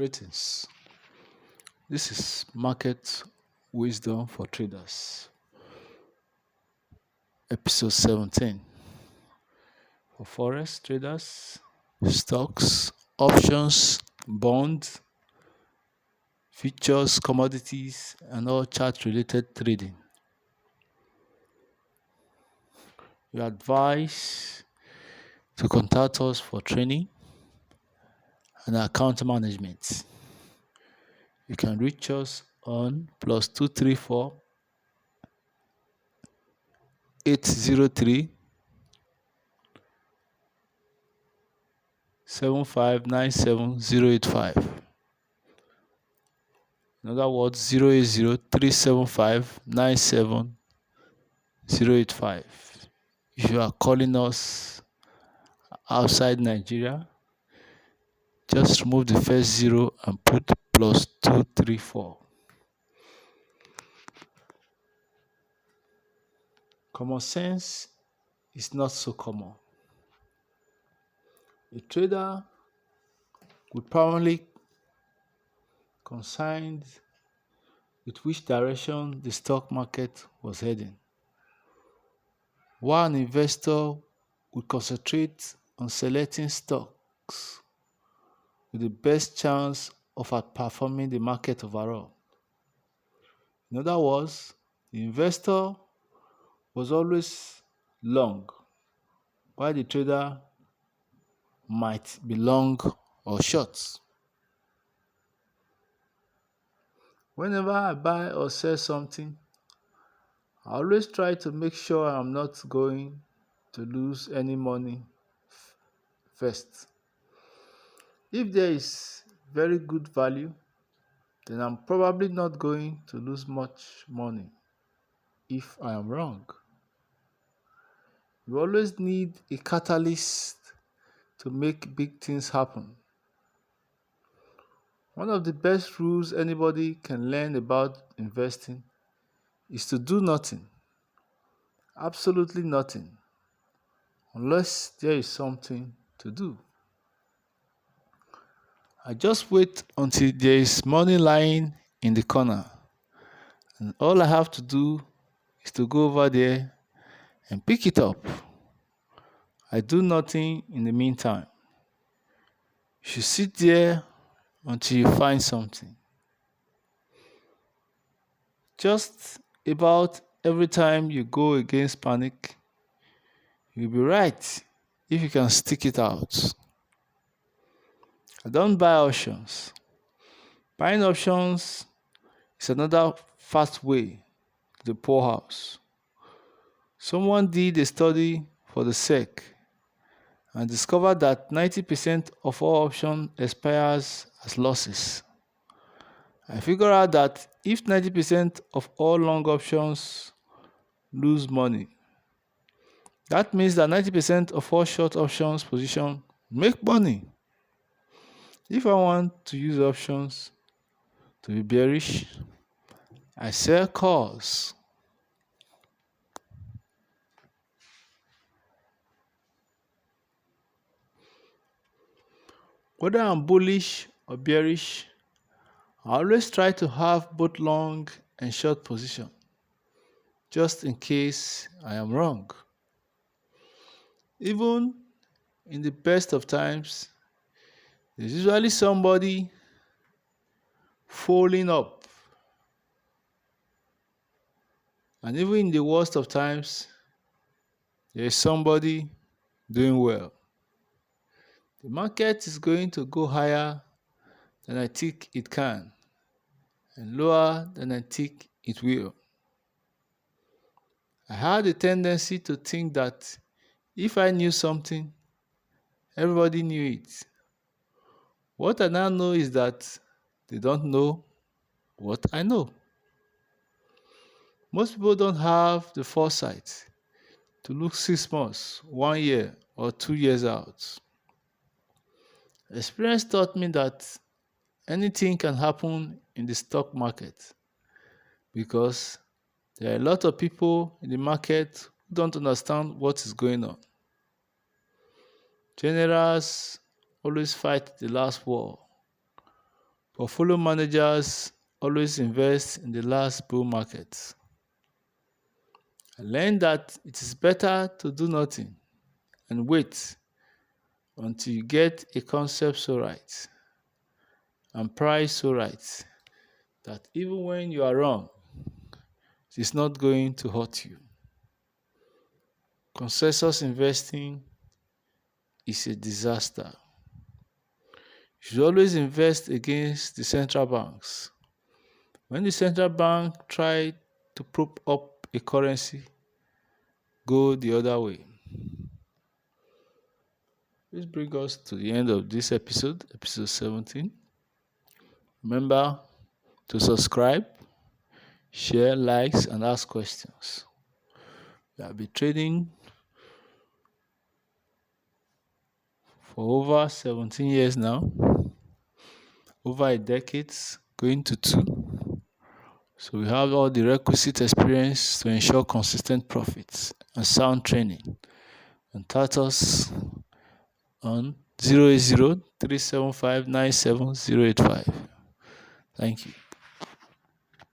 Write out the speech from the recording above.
Greetings. This is Market Wisdom for Traders, episode 17. For forex traders, stocks, options, bonds, futures, commodities, and all chart related trading. You are advised to contact us for training and account management. You can reach us on +234 803 7597085. In other words, 080-375-97085. If you are calling us outside Nigeria, just remove the first zero and put +234. Common sense is not so common. A trader would probably concerned with which direction the stock market was heading, while an investor would concentrate on selecting stocks with the best chance of outperforming the market overall. In other words, the investor was always long, while the trader might be long or short. Whenever I buy or sell something, I always try to make sure I'm not going to lose any money first. If there is very good value, then I'm probably not going to lose much money if I am wrong. You always need a catalyst to make big things happen. One of the best rules anybody can learn about investing is to do nothing, absolutely nothing, unless there is something to do. I just wait until there is money lying in the corner, and all I have to do is to go over there and pick it up. I do nothing in the meantime. You should sit there until you find something. Just about every time you go against panic, you'll be right if you can stick it out. I don't buy options. Buying options is another fast way to the poorhouse. Someone did a study for the SEC and discovered that 90% of all options expires as losses. I figured out that if 90% of all long options lose money, that means that 90% of all short options position make money. If I want to use options to be bearish, I sell calls. Whether I'm bullish or bearish, I always try to have both long and short position, just in case I am wrong. Even in the best of times, there's usually somebody folding up. And even in the worst of times, there is somebody doing well. The market is going to go higher than I think it can, and lower than I think it will. I had a tendency to think that if I knew something, everybody knew it. What I now know is that they don't know what I know. Most people don't have the foresight to look 6 months, 1 year, or 2 years out. Experience taught me that anything can happen in the stock market because there are a lot of people in the market who don't understand what is going on. Generals always fight the last war, Portfolio managers always invest in the last bull market. I learned that it is better to do nothing and wait until you get a concept so right and price so right that even when you are wrong, it is not going to hurt you. Consensus investing is a disaster. You should always invest against the central banks. When the central bank try to prop up a currency, go the other way. This brings us to the end of this episode, episode 17. Remember to subscribe, share, likes, and ask questions. We have been trading for over 17 years now, over a decade, going to 2. So we have all the requisite experience to ensure consistent profits and sound training. Contact us on 080 375 97085. Thank you.